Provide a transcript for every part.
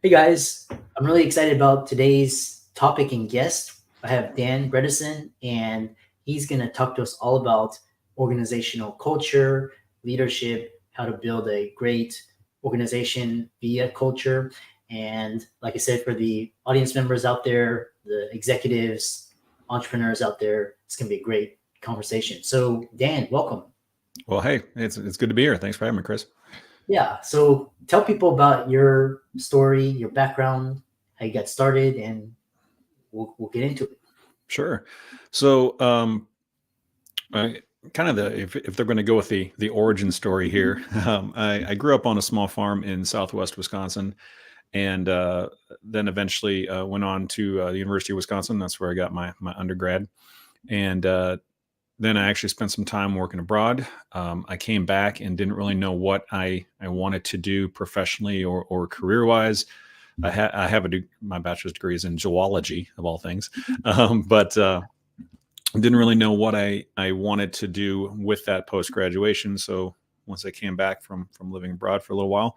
Hey guys, I'm really excited about today's topic and guest. I have Dan Bredeson, and he's going to talk to us all about organizational culture, leadership, how to build a great organization via culture. And like I said, for the audience members out there, the executives, entrepreneurs out there, it's going to be a great conversation. So, Dan, welcome. Well, hey, it's good to be here. Thanks for having me, Chris. Yeah. So tell people about your story, your background, how you got started, and we'll get into it. Sure. So, I kind of if they're going to go with the origin story here, I grew up on a small farm in Southwest Wisconsin, and then eventually went on to the University of Wisconsin. That's where I got my undergrad, and then I actually spent some time working abroad. I came back and didn't really know what I wanted to do professionally or career wise. I have my bachelor's degree is in zoology of all things, but didn't really know what I wanted to do with that post graduation. So once I came back from living abroad for a little while,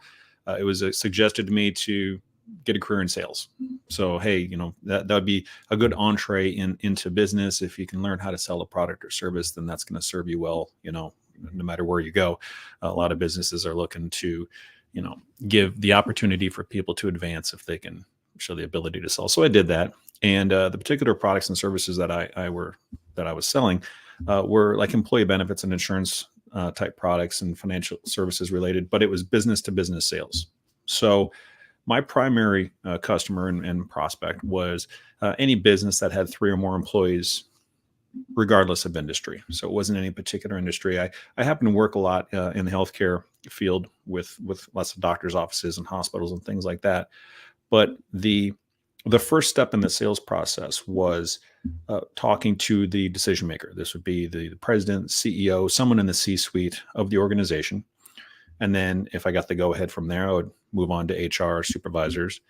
it was suggested to me to get a career in sales. So hey, that would be a good entree into business. If you can learn how to sell a product or service, then that's going to serve you well. No matter where you go, a lot of businesses are looking to give the opportunity for people to advance if they can show the ability to sell. So I did that, and the particular products and services that I was selling were like employee benefits and insurance type products and financial services related, but it was business to business sales. So my primary customer and prospect was any business that had 3 or more employees, regardless of industry. So it wasn't any particular industry. I happen to work a lot in the healthcare field with lots of doctors' offices and hospitals and things like that. But the first step in the sales process was talking to the decision maker. This would be the president, CEO, someone in the C-suite of the organization. And then if I got the go ahead from there, I would move on to HR supervisors.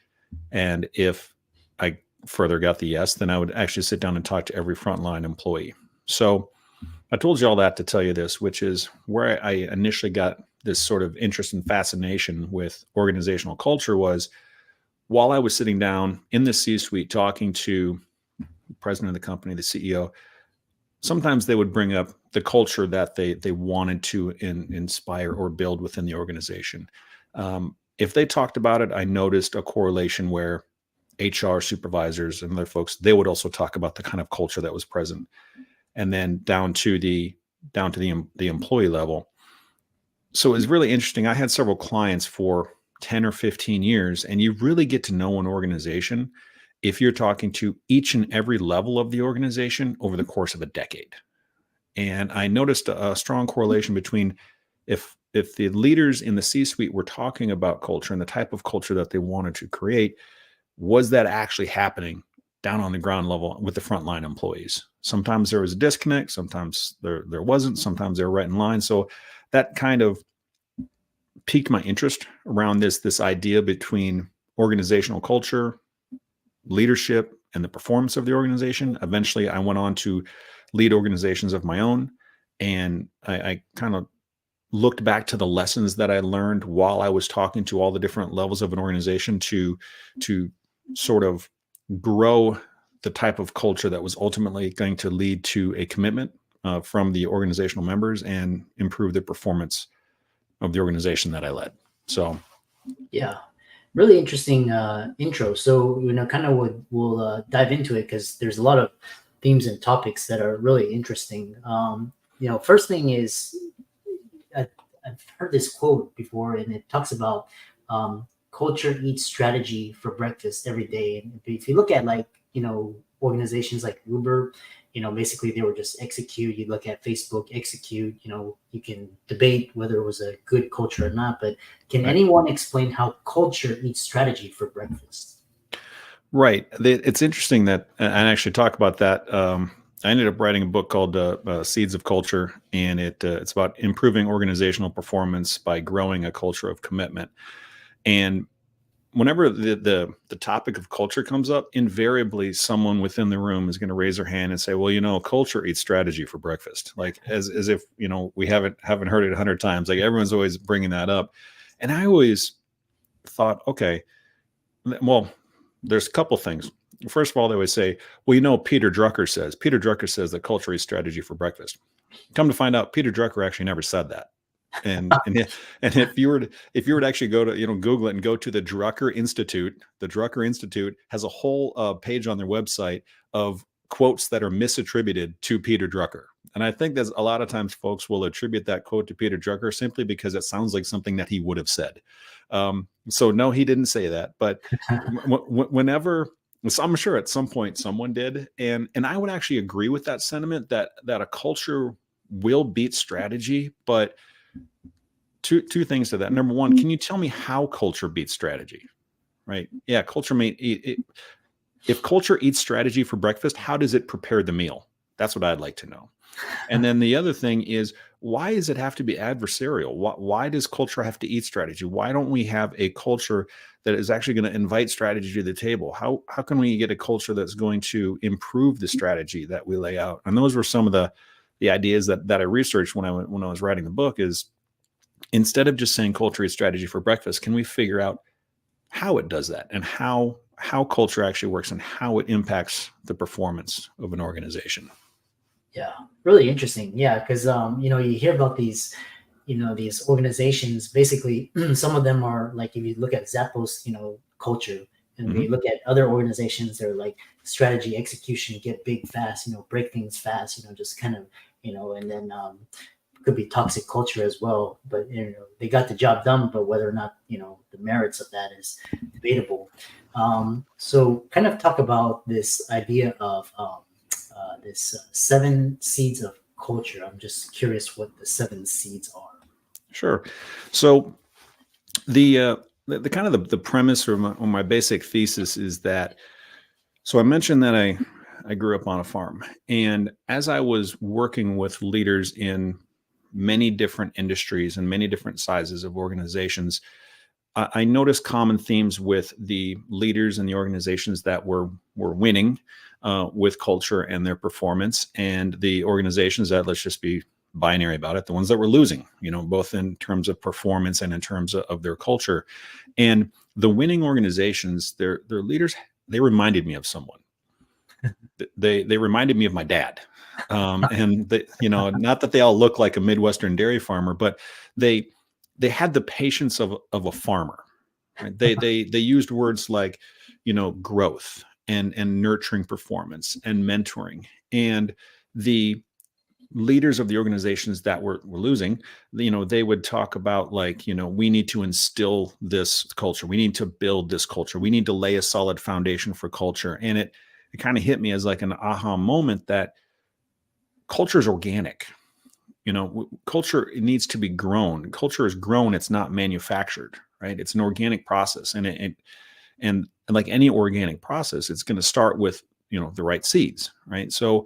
And if I further got the yes, then I would actually sit down and talk to every frontline employee. So I told you all that to tell you this, which is where I initially got this sort of interest and fascination with organizational culture was while I was sitting down in the C-suite talking to the president of the company, the CEO, sometimes they would bring up the culture that they wanted to inspire or build within the organization. If they talked about it, I noticed a correlation where HR supervisors and other folks, they would also talk about the kind of culture that was present. And then down to the employee level. So it was really interesting. I had several clients for 10 or 15 years, and you really get to know an organization if you're talking to each and every level of the organization over the course of a decade. And I noticed a strong correlation between if the leaders in the C-suite were talking about culture and the type of culture that they wanted to create, was that actually happening down on the ground level with the frontline employees? Sometimes there was a disconnect, sometimes there wasn't, sometimes they were right in line. So that kind of piqued my interest around this idea between organizational culture, leadership, and the performance of the organization. Eventually, I went on to lead organizations of my own, and I kind of looked back to the lessons that I learned while I was talking to all the different levels of an organization to sort of grow the type of culture that was ultimately going to lead to a commitment from the organizational members and improve the performance of the organization that I led. So, Yeah, really interesting intro. So kind of we'll dive into it because there's a lot of themes and topics that are really interesting. First thing is I've heard this quote before, and it talks about culture eats strategy for breakfast every day. And if you look at organizations like Uber, basically they were just execute. You look at Facebook, execute. You can debate whether it was a good culture or not, but can anyone explain how culture eats strategy for breakfast? right. It's interesting that I actually talk about that. I ended up writing a book called Seeds of Culture, and it's about improving organizational performance by growing a culture of commitment. And whenever the topic of culture comes up, invariably someone within the room is going to raise their hand and say, well, culture eats strategy for breakfast. Like as if, we haven't heard it 100 times. Like everyone's always bringing that up. And I always thought, okay, Well, there's a couple things. First of all, they always say, well, Peter Drucker says that culture is strategy for breakfast. Come to find out, Peter Drucker actually never said that. And if you were to actually go to Google it and go to the Drucker Institute has a whole page on their website of quotes that are misattributed to Peter Drucker. And I think that a lot of times folks will attribute that quote to Peter Drucker simply because it sounds like something that he would have said. So no, he didn't say that. But whenever, so I'm sure at some point someone did, and I would actually agree with that sentiment that a culture will beat strategy. But two things to that. Number one, can you tell me how culture beats strategy? Right? Yeah, culture may eat. If culture eats strategy for breakfast, how does it prepare the meal? That's what I'd like to know. And then the other thing is, why does it have to be adversarial? Why does culture have to eat strategy? Why don't we have a culture that is actually going to invite strategy to the table? How can we get a culture that's going to improve the strategy that we lay out? And those were some of the ideas that I researched when I was writing the book. Is instead of just saying culture eats strategy for breakfast, can we figure out how it does that and how culture actually works and how it impacts the performance of an organization? Yeah, really interesting. Yeah, because you hear about these, these organizations. Basically, some of them are like, if you look at Zappos, culture, and we look at other organizations, they're like strategy, execution, get big fast, break things fast, just kind of, and then could be toxic culture as well. But they got the job done, but whether or not the merits of that is debatable. So kind of talk about this idea of this 7 seeds of culture. I'm just curious what the 7 seeds are. Sure. So the kind of the premise or my basic thesis is that, so I mentioned that I grew up on a farm, and as I was working with leaders in many different industries and many different sizes of organizations, I noticed common themes with the leaders and the organizations that were winning with culture and their performance, and the organizations that, let's just be binary about it, the ones that were losing, both in terms of performance and in terms of their culture. And the winning organizations, their leaders, they reminded me of someone. They reminded me of my dad. And they, not that they all look like a Midwestern dairy farmer, but they had the patience of a farmer. Right? They used words like, growth and nurturing performance and mentoring. And the leaders of the organizations that were losing, they would talk about like, we need to instill this culture. We need to build this culture. We need to lay a solid foundation for culture. And it kind of hit me as like an aha moment that culture is organic. Culture needs to be grown. Culture is grown. It's not manufactured, right? It's an organic process. And like any organic process, it's going to start with, the right seeds, right? So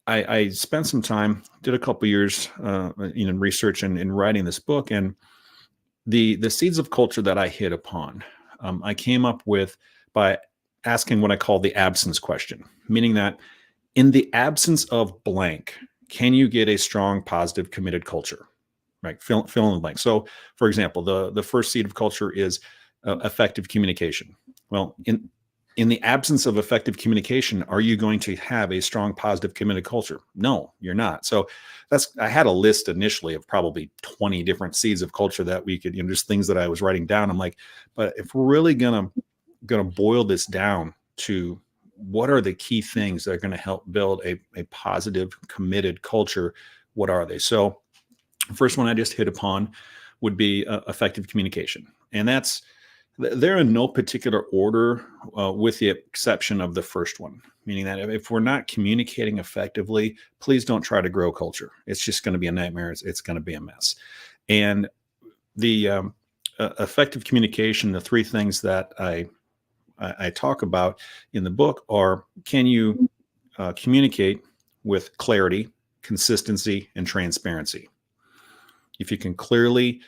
I spent some time, did a couple years, in research and in writing this book, and the seeds of culture that I hit upon, I came up with by asking what I call the absence question, meaning that in the absence of blank, can you get a strong, positive, committed culture? Right, fill in the blank. So, for example, the first seed of culture is effective communication. Well, in the absence of effective communication, are you going to have a strong, positive, committed culture? No, you're not. So I had a list initially of probably 20 different seeds of culture that we could, just things that I was writing down. I'm like, but if we're really gonna boil this down to what are the key things that are going to help build a positive, committed culture, what are they? So first one I just hit upon would be effective communication. And they're in no particular order, with the exception of the first one, meaning that if we're not communicating effectively, please don't try to grow culture. It's just going to be a nightmare. It's going to be a mess. And the effective communication, the 3 things that I talk about in the book are, can you communicate with clarity, consistency, and transparency? If you can clearly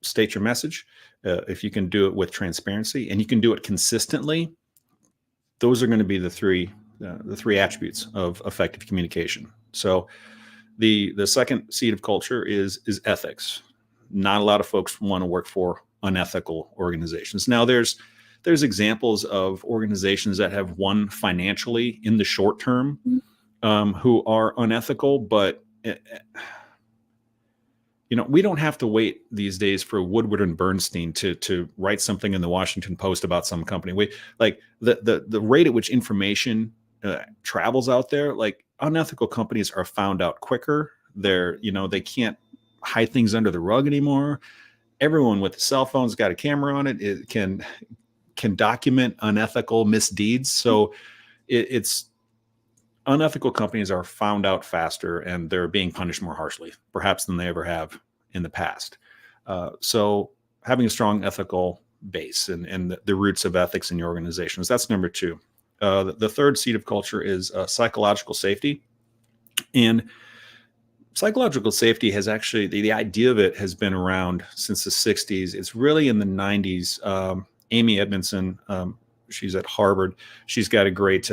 state your message, if you can do it with transparency, and you can do it consistently, those are going to be the three attributes of effective communication. So the second seed of culture is ethics. Not a lot of folks want to work for unethical organizations. Now there's there's examples of organizations that have won financially in the short term, who are unethical, but we don't have to wait these days for Woodward and Bernstein to write something in the Washington Post about some company. We like the rate at which information travels out there. Like, unethical companies are found out quicker. They can't hide things under the rug anymore. Everyone with a cell phone's got a camera on it. It can document unethical misdeeds. So it's unethical companies are found out faster, and they're being punished more harshly, perhaps, than they ever have in the past. So having a strong ethical base and the roots of ethics in your organizations, that's number two. The third seed of culture is psychological safety. And psychological safety has actually, the idea of it has been around since the 60s. It's really in the 90s. Amy Edmondson, she's at Harvard. She's got a great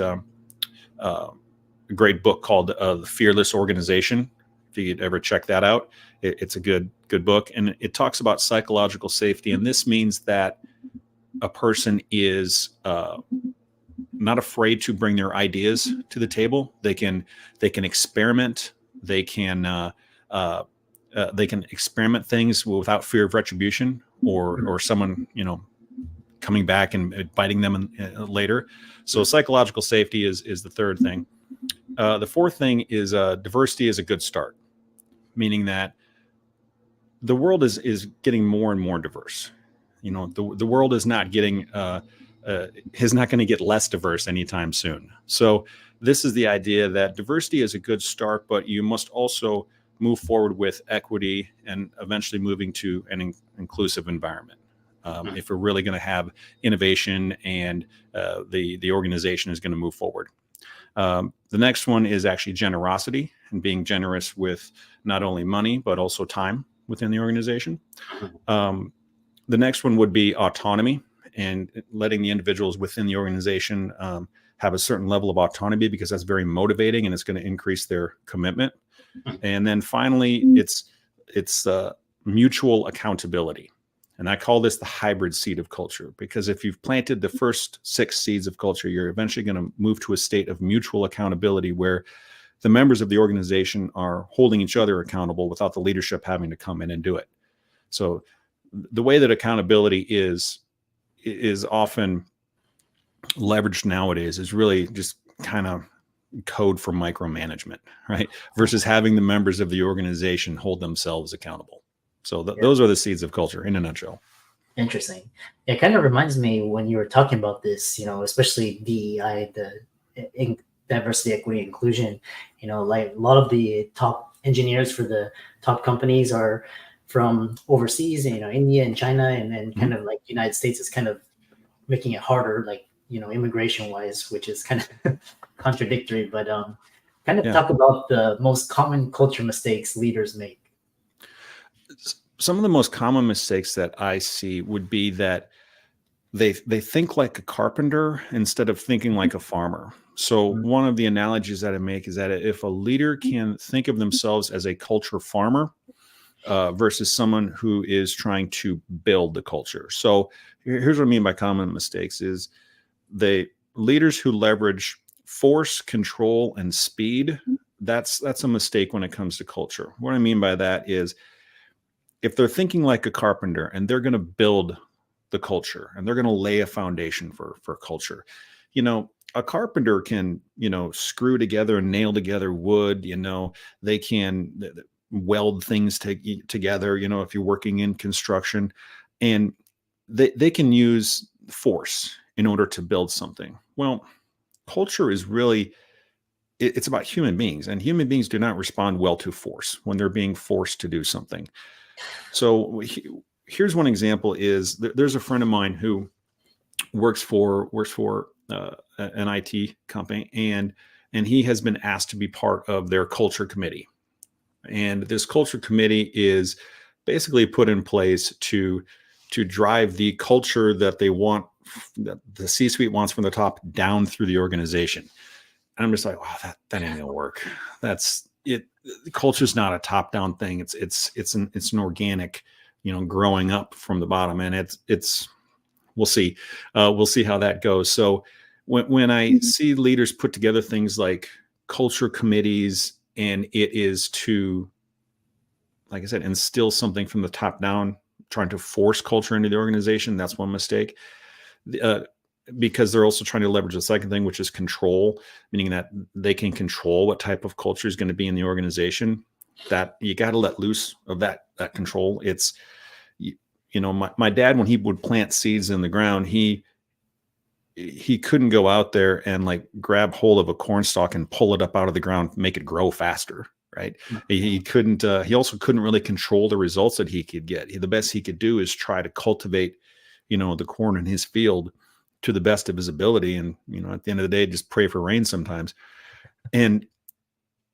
book called The Fearless Organization. If you'd ever check that out, it's a good book. And it talks about psychological safety. And this means that a person is not afraid to bring their ideas to the table. They can experiment. They can experiment things without fear of retribution or someone, coming back and biting them later. So psychological safety is the third thing. The fourth thing is diversity is a good start, meaning that the world is getting more and more diverse. The world is not getting is not going to get less diverse anytime soon. So this is the idea that diversity is a good start, but you must also move forward with equity and eventually moving to an inclusive environment. If we're really going to have innovation and the organization is going to move forward. The next one is actually generosity, and being generous with not only money, but also time within the organization. The next one would be autonomy, and letting the individuals within the organization have a certain level of autonomy, because that's very motivating and it's going to increase their commitment. And then finally, it's mutual accountability. And I call this the hybrid seed of culture, because if you've planted the first 6 seeds of culture, you're eventually going to move to a state of mutual accountability where the members of the organization are holding each other accountable without the leadership having to come in and do it. So the way that accountability is often leveraged nowadays is really just kind of code for micromanagement, right? Versus having the members of the organization hold themselves accountable. So those are the seeds of culture in a nutshell. Interesting. It kind of reminds me when you were talking about this, especially DEI, the diversity, equity, inclusion, like a lot of the top engineers for the top companies are from overseas, India and China, and then kind of like United States is kind of making it harder, like, immigration wise, which is kind of contradictory, but talk about the most common culture mistakes leaders make. Some of the most common mistakes that I see would be that they think like a carpenter instead of thinking like a farmer. So one of the analogies that I make is that if a leader can think of themselves as a culture farmer versus someone who is trying to build the culture. So here's what I mean by common mistakes is the leaders who leverage force, control, and speed. That's a mistake when it comes to culture. What I mean by that is if they're thinking like a carpenter and they're going to build the culture and they're going to lay a foundation for culture, a carpenter can, screw together and nail together wood, they can weld things together, if you're working in construction, and they can use force in order to build something. Well, culture is really, it's about human beings, and human beings do not respond well to force when they're being forced to do something. So here's one example is there's a friend of mine who works for an IT company, and he has been asked to be part of their culture committee. And this culture committee is basically put in place to drive the culture that they want, that the C-suite wants from the top down through the organization. And I'm just like, wow, that ain't gonna work. That's it. Culture is not a top-down thing. It's an organic, growing up from the bottom, and it's we'll see. We'll see how that goes. So when I see leaders put together things like culture committees, and it is to, like I said, instill something from the top down, trying to force culture into the organization, that's one mistake. Because they're also trying to leverage the second thing, which is control, meaning that they can control what type of culture is going to be in the organization. That you got to let loose of that control. It's, my dad, when he would plant seeds in the ground, he couldn't go out there and like grab hold of a corn stalk and pull it up out of the ground, make it grow faster. Right. He couldn't, he also couldn't really control the results that he could get. The best he could do is try to cultivate, the corn in his field to the best of his ability. And, at the end of the day, just pray for rain sometimes. And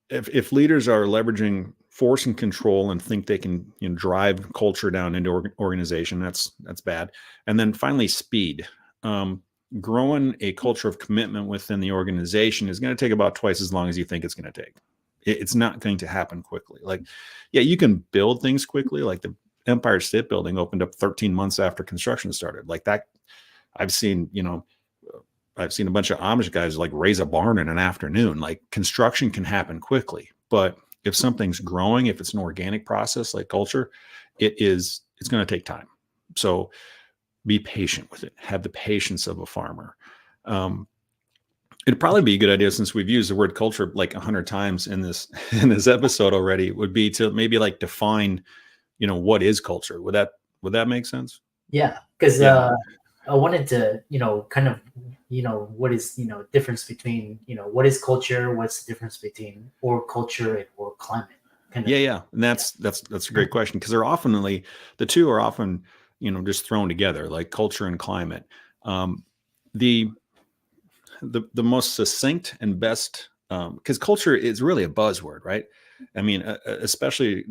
if leaders are leveraging force and control and think they can drive culture down into organization, that's bad. And then finally, speed. Growing a culture of commitment within the organization is going to take about twice as long as you think it's going to take. It's not going to happen quickly. Like, yeah, you can build things quickly. Like the Empire State Building opened up 13 months after construction started. Like that, I've seen a bunch of Amish guys like raise a barn in an afternoon. Like construction can happen quickly, but if something's growing, if it's an organic process like culture, it's going to take time. So be patient with it. Have the patience of a farmer. It'd probably be a good idea, since we've used the word culture like 100 times in this episode already, would be to maybe like define, what is culture. Would that make sense? Yeah, because I wanted to, kind of, what is, difference between, what is culture? What's the difference between or culture and or climate? Yeah. And that's a great question, because the two are often, just thrown together, like culture and climate. The most succinct and best, because culture is really a buzzword, right? I mean, especially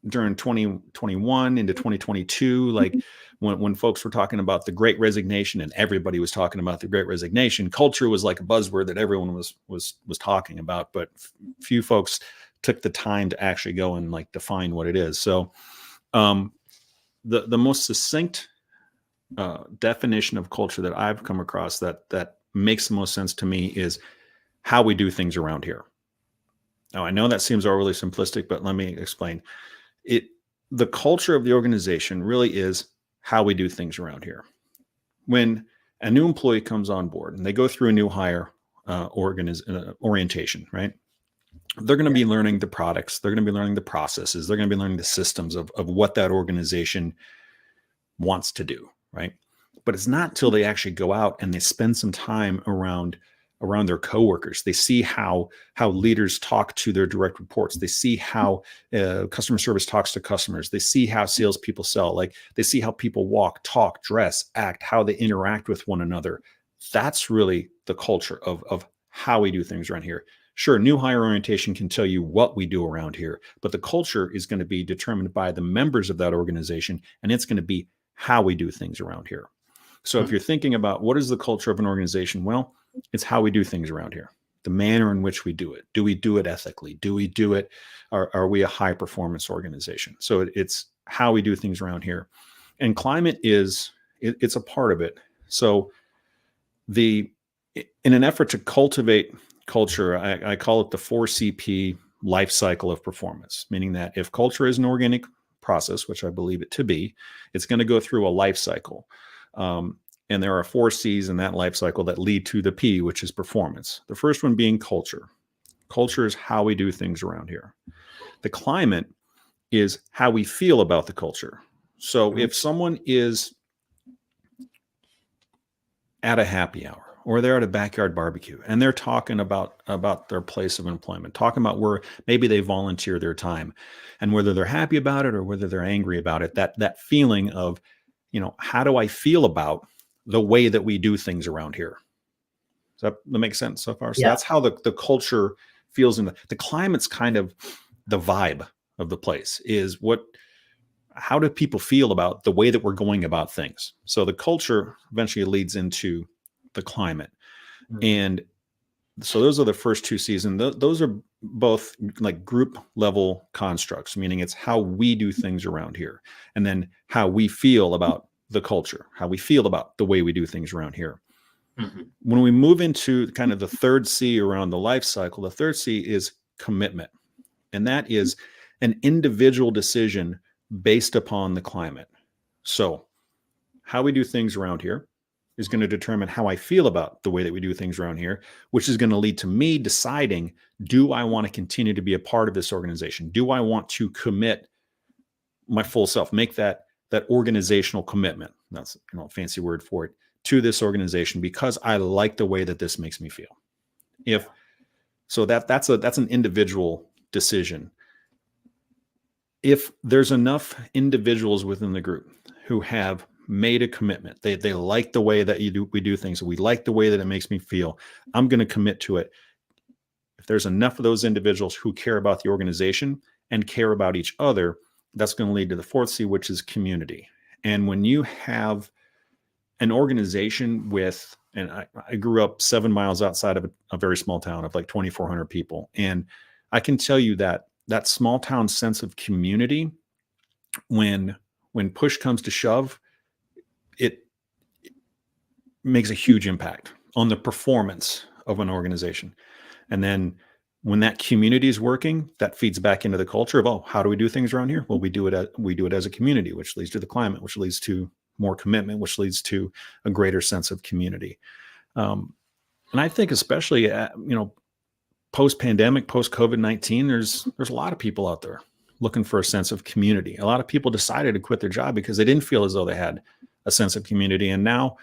during 2021 into 2022, like when folks were talking about the Great Resignation and everybody was talking about the Great Resignation, culture was like a buzzword that everyone was talking about, but few folks took the time to actually go and like define what it is. So the most succinct definition of culture that I've come across that makes the most sense to me is how we do things around here. Now, I know that seems overly simplistic, but let me explain. The culture of the organization really is how we do things around here. When a new employee comes on board and they go through a new hire orientation, right? They're going to be learning the products. They're going to be learning the processes. They're going to be learning the systems of what that organization wants to do, right? But it's not till they actually go out and they spend some time around their coworkers. They see how leaders talk to their direct reports. They see how customer service talks to customers. They see how salespeople sell. Like they see how people walk, talk, dress, act, how they interact with one another. That's really the culture of how we do things around here. Sure, new hire orientation can tell you what we do around here, but the culture is going to be determined by the members of that organization, and it's going to be how we do things around here. So if you're thinking about what is the culture of an organization, well, it's how we do things around here, the manner in which we do it. Do we do it ethically? Do we do it? Are we a high performance organization? So it's how we do things around here. And climate it's a part of it. So in an effort to cultivate culture, I call it the 4CP life cycle of performance, meaning that if culture is an organic process, which I believe it to be, it's going to go through a life cycle. And there are 4 C's in that life cycle that lead to the P, which is performance. The first one being culture. Culture is how we do things around here. The climate is how we feel about the culture. So if someone is at a happy hour or they're at a backyard barbecue and they're talking about their place of employment, talking about where maybe they volunteer their time and whether they're happy about it or whether they're angry about it, that feeling of, how do I feel about the way that we do things around here? Does that make sense so far? So that's how the culture feels. The climate's kind of the vibe of the place is how do people feel about the way that we're going about things? So the culture eventually leads into the climate. Mm-hmm. And so those are the first 2 C's. And those are both like group level constructs, meaning it's how we do things around here. And then how we feel about the culture, how we feel about the way we do things around here. Mm-hmm. When we move into kind of the third C around the life cycle, the third C is commitment. And that is an individual decision based upon the climate. So how we do things around here is going to determine how I feel about the way that we do things around here, which is going to lead to me deciding, do I want to continue to be a part of this organization? Do I want to commit my full self, make that organizational commitment? That's a fancy word for it, to this organization because I like the way that this makes me feel. If so, that's an individual decision. If there's enough individuals within the group who have made a commitment, they like the way that we do things, we like the way that it makes me feel, I'm going to commit to it. If there's enough of those individuals who care about the organization and care about each other, that's going to lead to the fourth C, which is community. And when you have an organization with, and I grew up 7 miles outside of a very small town of like 2,400 people. And I can tell you that small town sense of community, when push comes to shove, it makes a huge impact on the performance of an organization. And then when that community is working, that feeds back into the culture of, how do we do things around here? Well, we do it as a community, which leads to the climate, which leads to more commitment, which leads to a greater sense of community. And I think especially, post-pandemic, post-COVID-19, there's a lot of people out there looking for a sense of community. A lot of people decided to quit their job because they didn't feel as though they had a sense of community. And now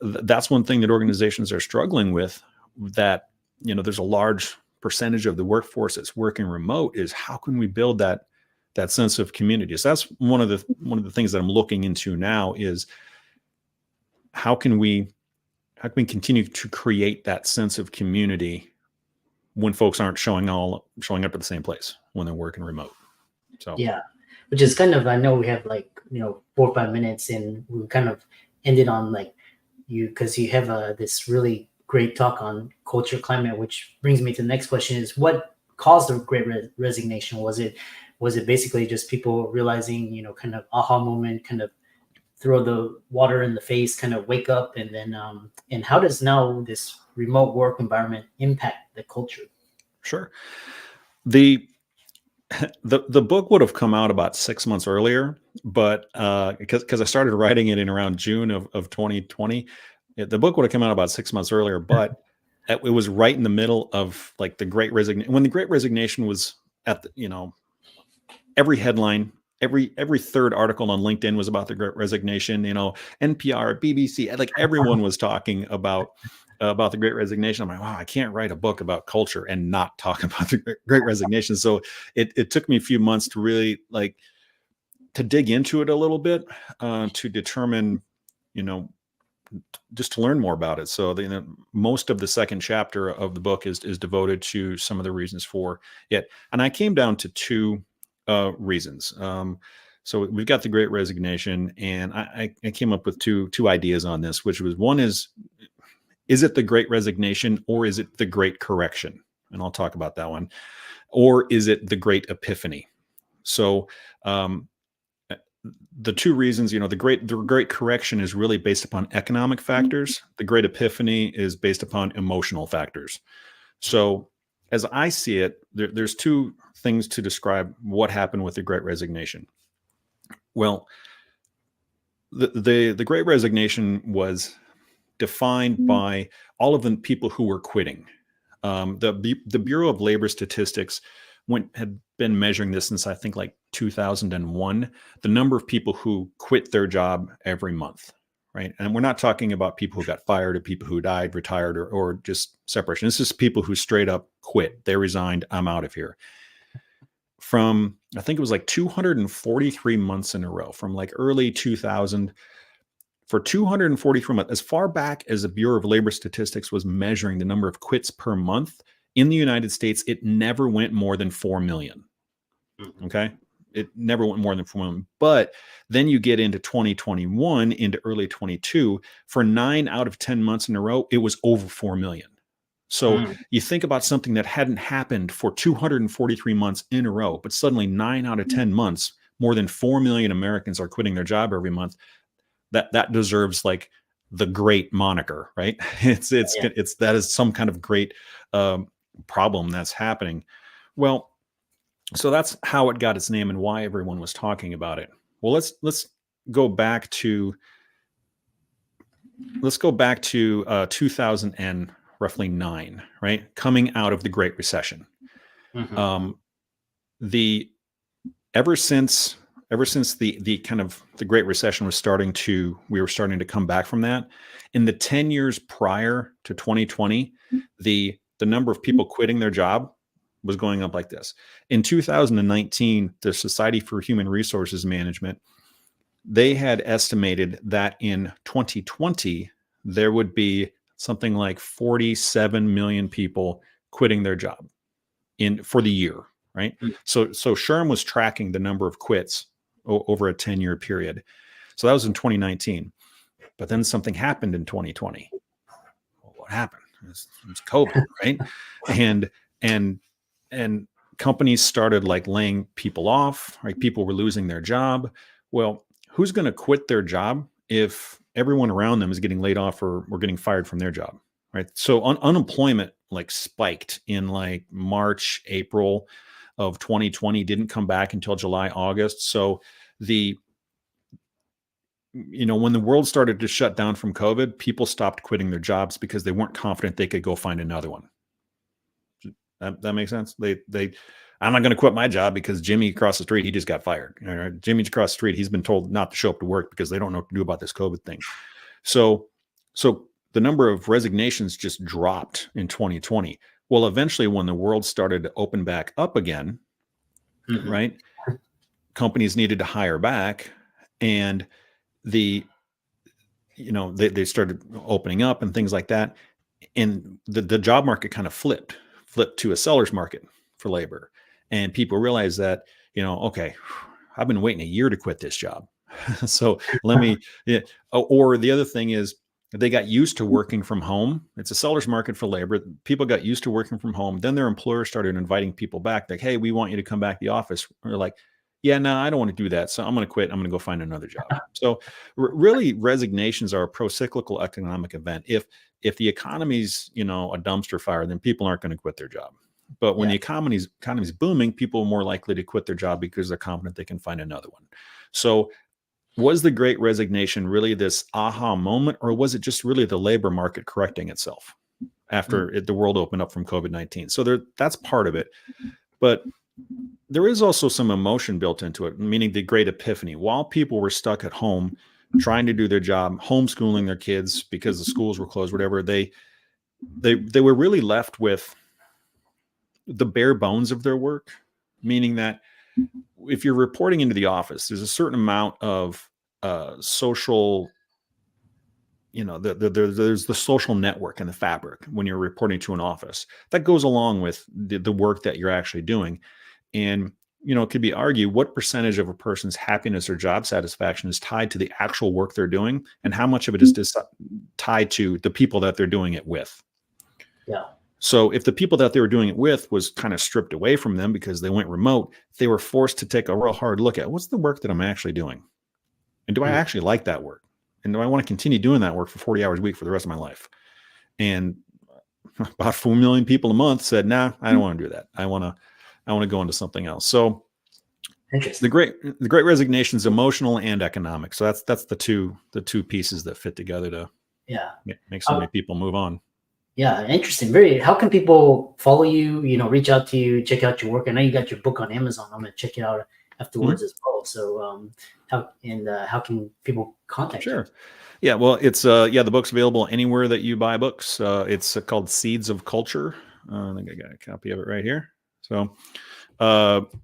that's one thing that organizations are struggling with, that, there's a large percentage of the workforce that's working remote, is how can we build that sense of community? So that's one of the things that I'm looking into now, is how can we continue to create that sense of community when folks aren't showing up at the same place when they're working remote. So yeah, which is kind of, I know we have 4 or 5 minutes, and we kind of ended on because you have this really great talk on culture climate, which brings me to the next question: is what caused the Great Resignation? Was it basically just people realizing, kind of aha moment, kind of throw the water in the face, kind of wake up, and then and how does now this remote work environment impact the culture? Sure. The book would have come out about 6 months earlier, but because I started writing it in around June of 2020, the book would have come out about 6 months earlier, but it was right in the middle of the Great Resignation, when the Great Resignation was at the, every headline, every third article on LinkedIn was about the Great Resignation. NPR, BBC, everyone was talking about the Great Resignation. I'm like, wow, I can't write a book about culture and not talk about the Great Resignation. So it took me a few months to really to dig into it a little bit, to determine, just to learn more about it. So most of the second chapter of the book is devoted to some of the reasons for it. And I came down to two reasons. So we've got the Great Resignation, and I came up with two ideas on this, which was, one is it the Great Resignation, or is it the Great Correction? And I'll talk about that one. Or is it the Great Epiphany? So the two reasons, the Great Correction is really based upon economic factors. The Great Epiphany is based upon emotional factors. So as I see it, there's two things to describe what happened with the Great Resignation. Well, the Great Resignation was defined by all of the people who were quitting. The Bureau of Labor Statistics had been measuring this since, I think, 2001, the number of people who quit their job every month, right? And we're not talking about people who got fired or people who died, retired, or just separation. This is people who straight up quit. They resigned. I'm out of here. From, I think it was 243 months in a row, from early 2000, for 243 months, as far back as the Bureau of Labor Statistics was measuring the number of quits per month in the United States, it never went more than 4 million. Okay. It never went more than 4 million. But then you get into 2021, into early 22, for 9 out of 10 months in a row, it was over 4 million. So you think about something that hadn't happened for 243 months in a row, but suddenly 9 out of 10 months, more than 4 million Americans are quitting their job every month. that deserves like the great moniker, right? That is some kind of great problem that's happening. Well, so that's how it got its name and why everyone was talking about it. Well, let's go back to 2000 and roughly 9, right? Coming out of the Great Recession. The ever since the kind of the Great Recession we were starting to come back from that. In the 10 years prior to 2020, the number of people quitting their job was going up like this. In 2019, the Society for Human Resources Management, they had estimated that in 2020, there would be something like 47 million people quitting their job for the year, right? So SHRM was tracking the number of quits over a 10-year period. So that was in 2019. But then something happened in 2020. Well, what happened? It was COVID, right? And companies started like laying people off, right? People were losing their job. Well, who's going to quit their job if everyone around them is getting laid off or getting fired from their job, right? So unemployment like spiked in like March, April of 2020, didn't come back until July, August. So when the world started to shut down from COVID, people stopped quitting their jobs because they weren't confident they could go find another one. That makes sense. I'm not going to quit my job because Jimmy across the street, he just got fired. Jimmy across the street, he's been told not to show up to work because they don't know what to do about this COVID thing. So the number of resignations just dropped in 2020. Well, eventually when the world started to open back up again, right, companies needed to hire back, and they started opening up and things like that. And the job market kind of flipped to a seller's market for labor. And people realized that, okay, I've been waiting a year to quit this job. So or the other thing is they got used to working from home. It's a seller's market for labor. People got used to working from home. Then their employer started inviting people back, like, hey, we want you to come back to the office. They're like, yeah, no, I don't want to do that. So I'm going to quit. I'm going to go find another job. So really, resignations are a pro-cyclical economic event. If the economy's, a dumpster fire, then people aren't going to quit their job. But when the economy's booming, people are more likely to quit their job because they're confident they can find another one. So was the Great Resignation really this aha moment, or was it just really the labor market correcting itself after the world opened up from COVID-19? So that's part of it. But there is also some emotion built into it, meaning the Great Epiphany. While people were stuck at home trying to do their job, homeschooling their kids because the schools were closed, whatever, they were really left with the bare bones of their work, meaning that if you're reporting into the office, there's a certain amount of social, there's the social network and the fabric when you're reporting to an office that goes along with the work that you're actually doing. And, it could be argued what percentage of a person's happiness or job satisfaction is tied to the actual work they're doing, and how much of it is tied to the people that they're doing it with. Yeah. So if the people that they were doing it with was kind of stripped away from them because they went remote, they were forced to take a real hard look at what's the work that I'm actually doing? And do I actually like that work? And do I want to continue doing that work for 40 hours a week for the rest of my life? And about 4 million people a month said, nah, I don't want to do that. I want to go into something else. So the Great Resignation is emotional and economic. So that's the two pieces that fit together to make so many people move on. Yeah, interesting. How can people follow you, reach out to you, check out your work? I know you got your book on Amazon. I'm going to check it out afterwards as well. So how can people contact you? Sure. Yeah, well, it's the book's available anywhere that you buy books. It's called Seeds of Culture. I think I got a copy of it right here. So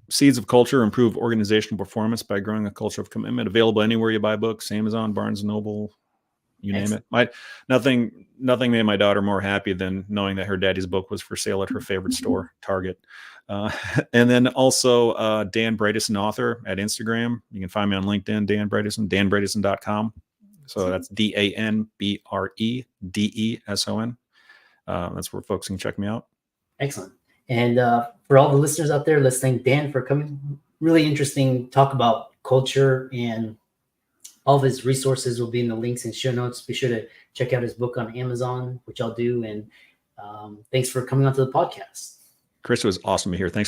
Seeds of Culture: Improve Organizational Performance by Growing a Culture of Commitment. Available anywhere you buy books, Amazon, Barnes & Noble, you name it. Nothing made my daughter more happy than knowing that her daddy's book was for sale at her favorite store, Target. And then also Dan Bredeson, author, at Instagram. You can find me on LinkedIn, Dan Bredeson, danbredeson.com. So that's DANBREDESON. That's where folks can check me out. Excellent. And for all the listeners out there, let's thank Dan for coming. Really interesting talk about culture and All of his resources will be in the links and show notes. Be sure to check out his book on Amazon, which I'll do. And thanks for coming onto the podcast. Chris, it was awesome to hear. Thanks